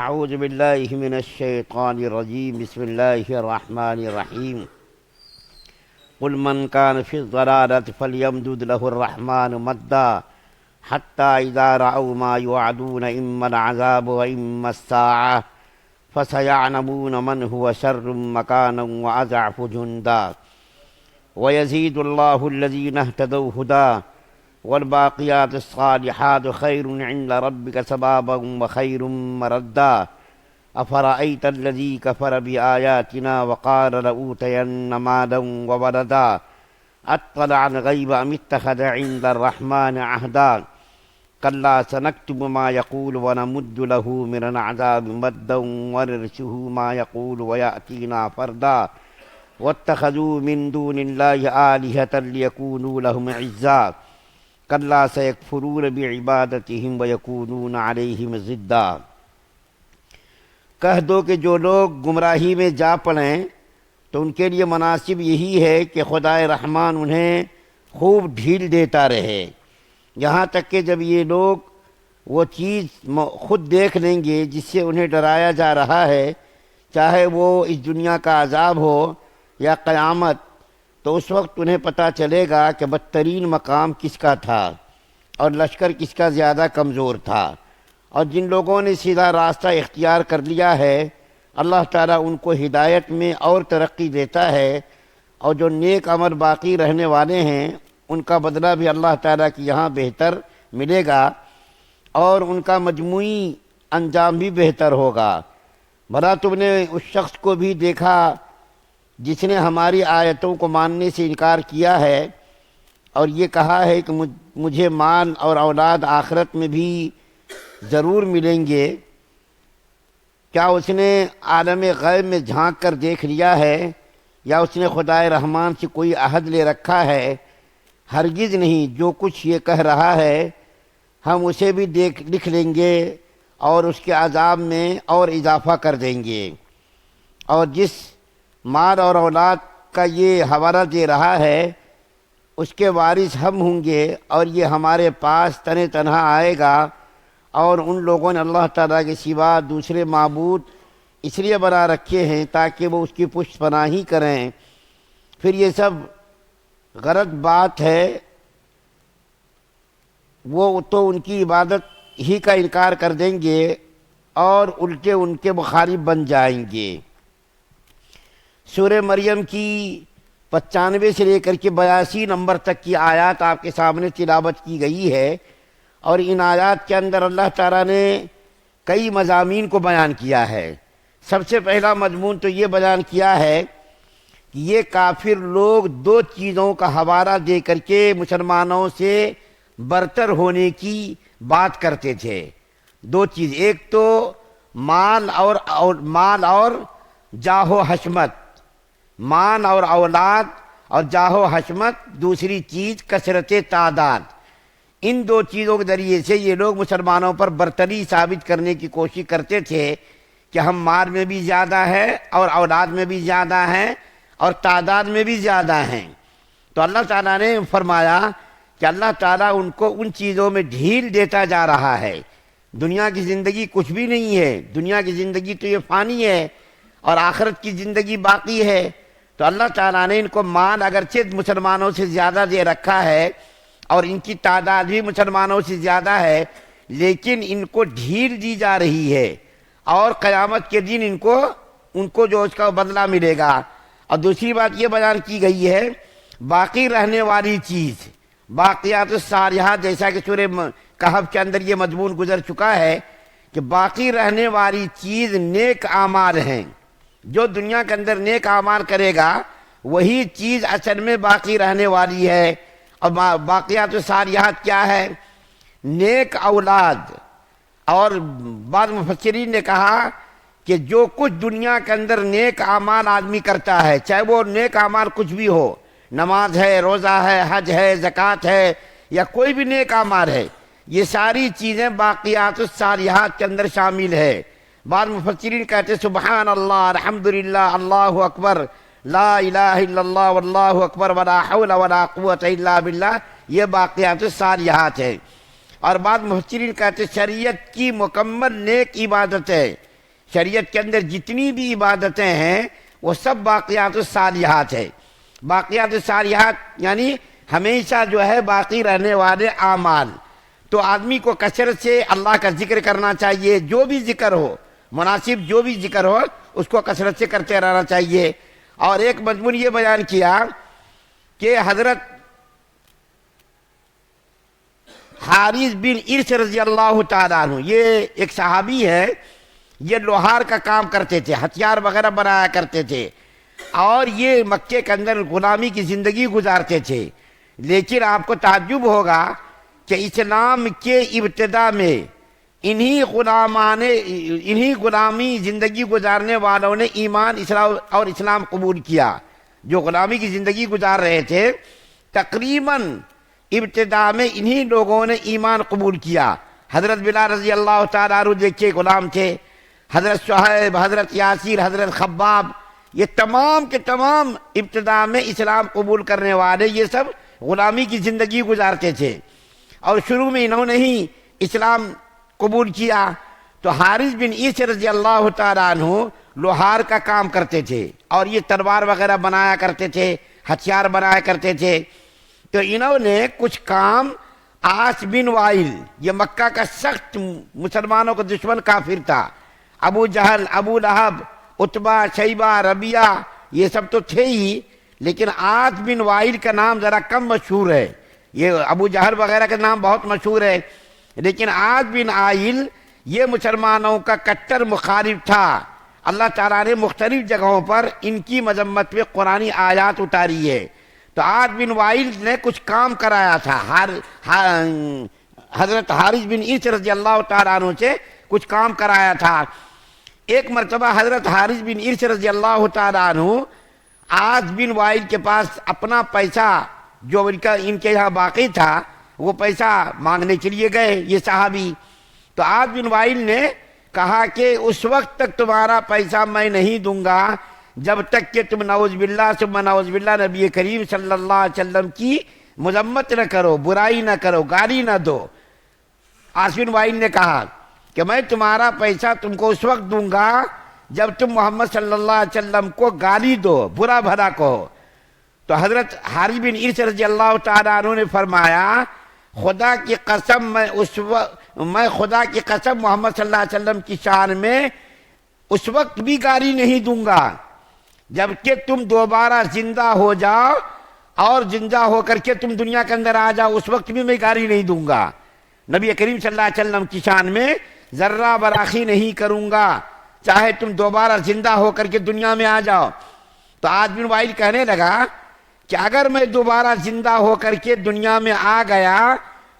اعوذ باللہ من الشیطان الرجیم بسم اللہ الرحمن الرحیم قل من كان في الضلالة فليمدد له الرحمن مدا حتى إذا رأوا ما يوعدون إما العذاب وإما الساعة فسيعلمون من هو شر مكانا وأضعف جندا ويزيد الله الذين اهتدوا هدى والباقيات الصالحات خير عند ربك ثوابا وخير مردا أفرأيت الذي كفر بآياتنا وقال لأوتين مالا وولدا أطلع الغيب أم اتخذ عند الرحمن عهدا كلا سنكتب ما يقول ونمد له من العذاب مدا ونرثه ما يقول ويأتينا فردا واتخذوا من دون الله آلهة ليكونوا لهم عزا كلا سيكفرون بعبادتهم ويكونون عليهم ضدا۔ کہہ دو کہ جو لوگ گمراہی میں جا پڑیں تو ان کے لیے مناسب یہی ہے کہ خدائے رحمان انہیں خوب ڈھیل دیتا رہے، یہاں تک کہ جب یہ لوگ وہ چیز خود دیکھ لیں گے جس سے انہیں ڈرایا جا رہا ہے، چاہے وہ اس دنیا کا عذاب ہو یا قیامت، تو اس وقت انہیں پتہ چلے گا کہ بدترین مقام کس کا تھا اور لشکر کس کا زیادہ کمزور تھا۔ اور جن لوگوں نے سیدھا راستہ اختیار کر لیا ہے اللہ تعالیٰ ان کو ہدایت میں اور ترقی دیتا ہے، اور جو نیک عمل باقی رہنے والے ہیں ان کا بدلہ بھی اللہ تعالیٰ کی یہاں بہتر ملے گا اور ان کا مجموعی انجام بھی بہتر ہوگا۔ بھلا تم نے اس شخص کو بھی دیکھا جس نے ہماری آیتوں کو ماننے سے انکار کیا ہے اور یہ کہا ہے کہ مجھے مال اور اولاد آخرت میں بھی ضرور ملیں گے؟ کیا اس نے عالم غیب میں جھانک کر دیکھ لیا ہے یا اس نے خدائے رحمان سے کوئی عہد لے رکھا ہے؟ ہرگز نہیں، جو کچھ یہ کہہ رہا ہے ہم اسے بھی لکھ لیں گے اور اس کے عذاب میں اور اضافہ کر دیں گے۔ اور جس مال اور اولاد کا یہ حوالہ دے رہا ہے اس کے وارث ہم ہوں گے، اور یہ ہمارے پاس تنہا آئے گا، اور ان لوگوں نے اللہ تعالیٰ کے سوا دوسرے معبود اس لیے بنا رکھے ہیں تاکہ وہ اس کی پشت پناہی کریں، پھر یہ سب غلط بات ہے، وہ تو ان کی عبادت ہی کا انکار کر دیں گے اور الٹے ان کے مخالف بن جائیں گے۔ سورہ مریم کی 95 سے لے کر کے 82 نمبر تک کی آیات آپ کے سامنے تلاوت کی گئی ہے، اور ان آیات کے اندر اللہ تعالیٰ نے کئی مضامین کو بیان کیا ہے۔ سب سے پہلا مضمون تو یہ بیان کیا ہے کہ یہ کافر لوگ دو چیزوں کا حوالہ دے کر کے مسلمانوں سے برتر ہونے کی بات کرتے تھے۔ دو چیز، ایک تو مال اور جاہ و حشمت، مال اور اولاد اور جاہ و حشمت، دوسری چیز کثرت تعداد۔ ان دو چیزوں کے ذریعے سے یہ لوگ مسلمانوں پر برتری ثابت کرنے کی کوشش کرتے تھے کہ ہم مال میں بھی زیادہ ہیں اور اولاد میں بھی زیادہ ہیں اور تعداد میں بھی زیادہ ہیں۔ تو اللہ تعالیٰ نے فرمایا کہ اللہ تعالیٰ ان کو ان چیزوں میں ڈھیل دیتا جا رہا ہے۔ دنیا کی زندگی کچھ بھی نہیں ہے، دنیا کی زندگی تو یہ فانی ہے اور آخرت کی زندگی باقی ہے۔ تو اللہ تعالیٰ نے ان کو مال اگرچہ مسلمانوں سے زیادہ دے رکھا ہے اور ان کی تعداد بھی مسلمانوں سے زیادہ ہے، لیکن ان کو ڈھیل دی جا رہی ہے، اور قیامت کے دن ان کو جو اس کا بدلہ ملے گا۔ اور دوسری بات یہ بیان کی گئی ہے باقی رہنے والی چیز، باقیات الصالحات، جیسا کہ سورہ کہف کے اندر یہ مضمون گزر چکا ہے کہ باقی رہنے والی چیز نیک اعمال ہیں۔ جو دنیا کے اندر نیک اعمال کرے گا وہی چیز اصل میں باقی رہنے والی ہے۔ اور باقیات الصالحات کیا ہے؟ نیک اولاد۔ اور بعض مفسرین نے کہا کہ جو کچھ دنیا کے اندر نیک اعمال آدمی کرتا ہے، چاہے وہ نیک اعمال کچھ بھی ہو، نماز ہے، روزہ ہے، حج ہے، زکوٰۃ ہے، یا کوئی بھی نیک اعمال ہے، یہ ساری چیزیں باقیات الصالحات کے اندر شامل ہے۔ بعض مفسرین کہتے ہیں سبحان اللہ، الحمدللہ، اللہ اکبر، لا الہ الا اللہ واللہ اکبر ولا حول ولا قوت الا باللہ، یہ باقیات الصالحات ہے۔ اور بعض مفسرین کہتے ہیں شریعت کی مکمل نیک عبادت ہے. شریعت کے اندر جتنی بھی عبادتیں ہیں وہ سب باقیات الصالحات ہے. باقیات الصالحات یعنی ہمیشہ جو ہے باقی رہنے والے اعمال. تو آدمی کو کثرت سے اللہ کا ذکر کرنا چاہیے، جو بھی ذکر ہو مناسب، جو بھی ذکر ہو اس کو کثرت سے کرتے رہنا چاہیے. اور ایک مضمون یہ بیان کیا کہ حضرت حارث بن عرش رضی اللہ تعالیٰ عنہ، یہ ایک صحابی ہے، یہ لوہار کا کام کرتے تھے، ہتھیار وغیرہ بنایا کرتے تھے، اور یہ مکے کے اندر غلامی کی زندگی گزارتے تھے. لیکن آپ کو تعجب ہوگا کہ اسلام کے ابتدا میں انہی غلامی زندگی گزارنے والوں نے ایمان اور اسلام قبول کیا. جو غلامی کی زندگی گزار رہے تھے تقریباً ابتدا میں انہی لوگوں نے ایمان قبول کیا. حضرت بلال رضی اللہ تعالیٰ عنہ دیکھے غلام تھے، حضرت شعیب، حضرت یاسر، حضرت خباب، یہ تمام کے تمام ابتدا میں اسلام قبول کرنے والے یہ سب غلامی کی زندگی گزارتے تھے، اور شروع میں انہوں نے ہی اسلام قبول کیا. تو حارث بن عرش رضی اللہ تعالیٰ عنہ لوہار کا کام کرتے تھے، اور یہ تلوار وغیرہ بنایا کرتے تھے، ہتھیار بنایا کرتے تھے. تو انہوں نے کچھ کام عاص بن وائل، یہ مکہ کا سخت مسلمانوں کا دشمن کافر تھا، ابو جہل، ابو لہب، عتبہ، شیبہ، ربیہ، یہ سب تو تھے ہی، لیکن عاص بن وائل کا نام ذرا کم مشہور ہے. یہ ابو جہل وغیرہ کا نام بہت مشہور ہے، لیکن عاص بن وائل یہ مسلمانوں کا کٹر مخالف تھا. اللہ تعالیٰ نے مختلف جگہوں پر ان کی مذمت پہ قرآنی آیات اتاری ہے. تو عاص بن وائل نے کچھ کام کرایا تھا حضرت حارث بن عرش رضی اللہ تعالیٰ عنہ سے، کچھ کام کرایا تھا. ایک مرتبہ حضرت حارث بن عرش رضی اللہ تعالیٰ عنہ عاص بن وائل کے پاس اپنا پیسہ جو ان کے یہاں باقی تھا وہ پیسہ مانگنے کے لیے گئے یہ صحابی. تو عاص بن وائل نے کہا کہ اس وقت تک تمہارا پیسہ میں نہیں دوں گا جب تک کہ تم نعوذ باللہ ثم نعوذ باللہ نبی کریم صلی اللہ علیہ وسلم کی مذمت نہ کرو، برائی نہ کرو، گالی نہ دو. عاص بن وائل نے کہا کہ میں تمہارا پیسہ تم کو اس وقت دوں گا جب تم محمد صلی اللہ علیہ وسلم کو گالی دو، برا بھلا کہو. تو حضرت حارث بن عرش رضی اللہ تعالیٰ عنہ نے فرمایا خدا کی قسم میں خدا کی قسم محمد صلی اللہ علیہ وسلم کی شان میں اس وقت بھی گالی نہیں دوں گا جبکہ تم دوبارہ زندہ ہو جاؤ، اور زندہ ہو کر کے تم دنیا کے اندر آ جاؤ، اس وقت بھی میں گالی نہیں دوں گا. نبی کریم صلی اللہ علیہ وسلم کی شان میں ذرہ براخی نہیں کروں گا، چاہے تم دوبارہ زندہ ہو کر کے دنیا میں آ جاؤ. تو عاص بن وائل کہنے لگا کہ اگر میں دوبارہ زندہ ہو کر کے دنیا میں آ گیا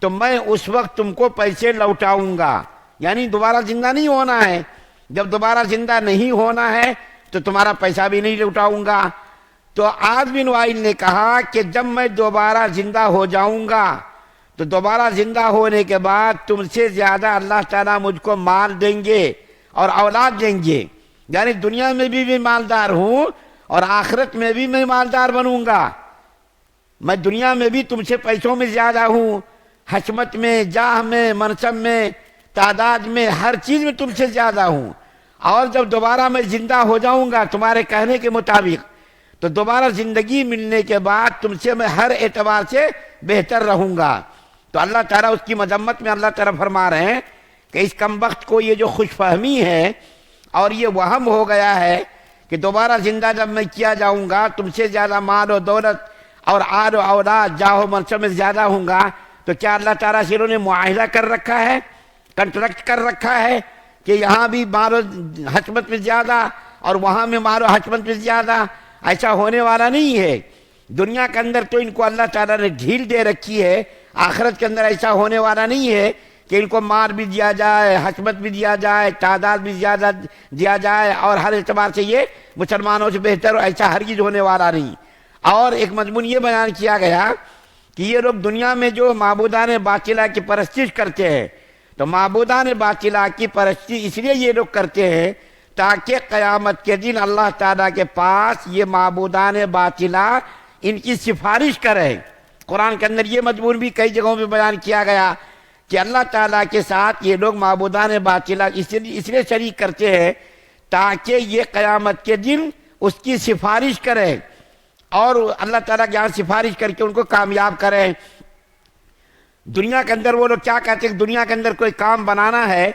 تو میں اس وقت تم کو پیسے لوٹاؤں گا. یعنی دوبارہ زندہ نہیں ہونا ہے، جب دوبارہ زندہ نہیں ہونا ہے تو تمہارا پیسہ بھی نہیں لوٹاؤں گا. تو عاص بن وائل نے کہا کہ جب میں دوبارہ زندہ ہو جاؤں گا تو دوبارہ زندہ ہونے کے بعد تم سے زیادہ اللہ تعالیٰ مجھ کو مال دیں گے اور اولاد دیں گے. یعنی دنیا میں بھی مالدار ہوں اور آخرت میں بھی میں مالدار بنوں گا. میں دنیا میں بھی تم سے پیسوں میں زیادہ ہوں، حشمت میں، جاہ میں، منصب میں، تعداد میں، ہر چیز میں تم سے زیادہ ہوں. اور جب دوبارہ میں زندہ ہو جاؤں گا تمہارے کہنے کے مطابق تو دوبارہ زندگی ملنے کے بعد تم سے میں ہر اعتبار سے بہتر رہوں گا. تو اللہ تعالیٰ اس کی مذمت میں اللہ تعالیٰ فرما رہے ہیں کہ اس کمبخت کو یہ جو خوش فہمی ہے اور یہ وہم ہو گیا ہے کہ دوبارہ زندہ جب میں کیا جاؤں گا تم سے زیادہ مال و دولت اور آل و اولاد، جاہ و منصب میں زیادہ ہوں گا. تو کیا اللہ تعالیٰ سے انہوں نے معاہدہ کر رکھا ہے، کنٹریکٹ کر رکھا ہے کہ یہاں بھی مال و حشمت میں زیادہ اور وہاں میں مال و حشمت میں زیادہ؟ ایسا ہونے والا نہیں ہے. دنیا کے اندر تو ان کو اللہ تعالیٰ نے ڈھیل دے رکھی ہے، آخرت کے اندر ایسا ہونے والا نہیں ہے کہ ان کو مال بھی دیا جائے، حشمت بھی دیا جائے، تعداد بھی زیادہ دیا جائے اور ہر اعتبار سے یہ مسلمانوں سے بہتر، ایسا ہرگز ہونے والا نہیں. اور ایک مضمون یہ بیان کیا گیا کہ یہ لوگ دنیا میں جو معبودان باطلہ کی پرستش کرتے ہیں تو معبودان باطلہ کی پرستش اس لیے یہ لوگ کرتے ہیں تاکہ قیامت کے دن اللہ تعالیٰ کے پاس یہ معبودان باطلہ ان کی سفارش کرے. قرآن کے اندر یہ مضمون بھی کئی جگہوں پہ بیان کیا گیا کہ اللہ تعالیٰ کے ساتھ یہ لوگ معبودان باطلہ اس لیے شریک کرتے ہیں تاکہ یہ قیامت کے دن اس کی سفارش کریں اور اللہ تعالیٰ کے یہاں سفارش کر کے ان کو کامیاب کریں۔ دنیا کے اندر وہ لوگ کیا کہتے ہیں کہ دنیا کے اندر کوئی کام بنانا ہے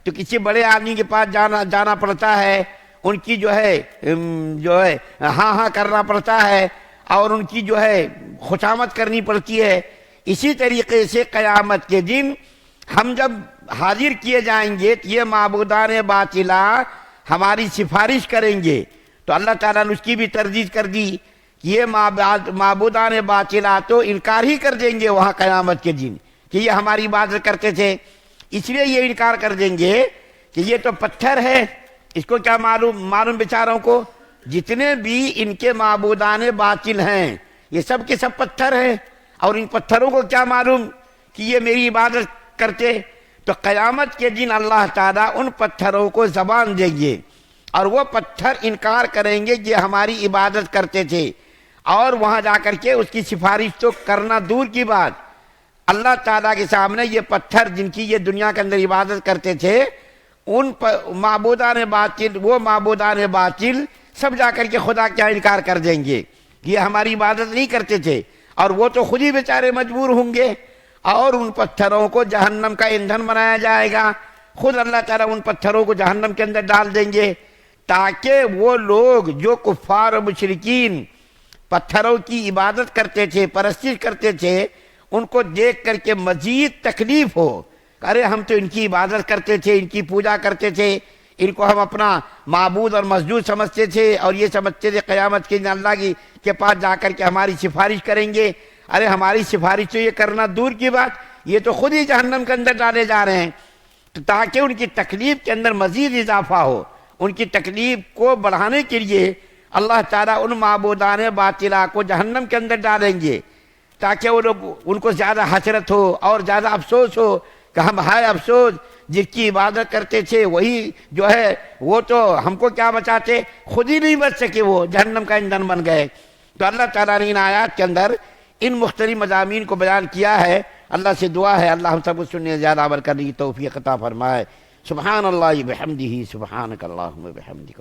تو کسی بڑے آدمی کے پاس جانا پڑتا ہے، ان کی جو ہے ہاں ہاں کرنا پڑتا ہے اور ان کی جو ہے خوشامد کرنی پڑتی ہے۔ اسی طریقے سے قیامت کے دن ہم جب حاضر کیے جائیں گے تو یہ معبودان باطلہ ہماری سفارش کریں گے، تو اللہ تعالیٰ نے اس کی بھی تردید کر دی کہ یہ معبودان باطلہ تو انکار ہی کر دیں گے وہاں قیامت کے دن کہ یہ ہماری عبادت کرتے تھے۔ اس لیے یہ انکار کر دیں گے کہ یہ تو پتھر ہے، اس کو کیا معلوم بیچاروں کو، جتنے بھی ان کے معبودان باطل ہیں یہ سب کے سب پتھر ہیں، اور ان پتھروں کو کیا معلوم کہ یہ میری عبادت کرتے۔ تو قیامت کے دن اللہ تعالیٰ ان پتھروں کو زبان دیں گے اور وہ پتھر انکار کریں گے کہ ہماری عبادت کرتے تھے، اور وہاں جا کر کے اس کی سفارش تو کرنا دور کی بات، اللہ تعالیٰ کے سامنے یہ پتھر جن کی یہ دنیا کے اندر عبادت کرتے تھے ان معبودان باطل، وہ معبودان باطل سب جا کر کے خدا کیا انکار کر دیں گے کہ یہ ہماری عبادت نہیں کرتے تھے، اور وہ تو خود ہی بیچارے مجبور ہوں گے، اور ان پتھروں کو جہنم کا ایندھن بنایا جائے گا۔ خود اللہ تعالیٰ ان پتھروں کو جہنم کے اندر ڈال دیں گے تاکہ وہ لوگ جو کفار و مشرکین پتھروں کی عبادت کرتے تھے، پرستش کرتے تھے، ان کو دیکھ کر کے مزید تکلیف ہو، ارے ہم تو ان کی عبادت کرتے تھے، ان کی پوجا کرتے تھے، ان کو ہم اپنا معبود اور مسجود سمجھتے تھے، اور یہ سمجھتے تھے قیامت کے دن اللہ کے پاس جا کر کے ہماری سفارش کریں گے۔ ارے ہماری سفارش تو یہ کرنا دور کی بات، یہ تو خود ہی جہنم کے اندر ڈالے جا رہے ہیں۔ تو تاکہ ان کی تکلیف کے اندر مزید اضافہ ہو، ان کی تکلیف کو بڑھانے کے لیے اللہ تعالیٰ ان معبودان باطلہ کو جہنم کے اندر ڈالیں گے تاکہ وہ لوگ ان کو زیادہ حسرت ہو اور زیادہ افسوس ہو کہ ہم ہائے افسوس، جس کی عبادت کرتے تھے وہی جو ہے وہ تو ہم کو کیا بچاتے، خود ہی نہیں بچ سکے، وہ جہنم کا ایندھن بن گئے۔ تو اللہ تعالیٰ نے ان آیات کے اندر ان مختلف مضامین کو بیان کیا ہے۔ اللہ سے دعا ہے اللہ ہم سب کو سننے زیادہ عمل کرنے کی توفیق عطا فرمائے۔ سبحان اللہ بحمدہ، سبحانک اللہم وبحمدک۔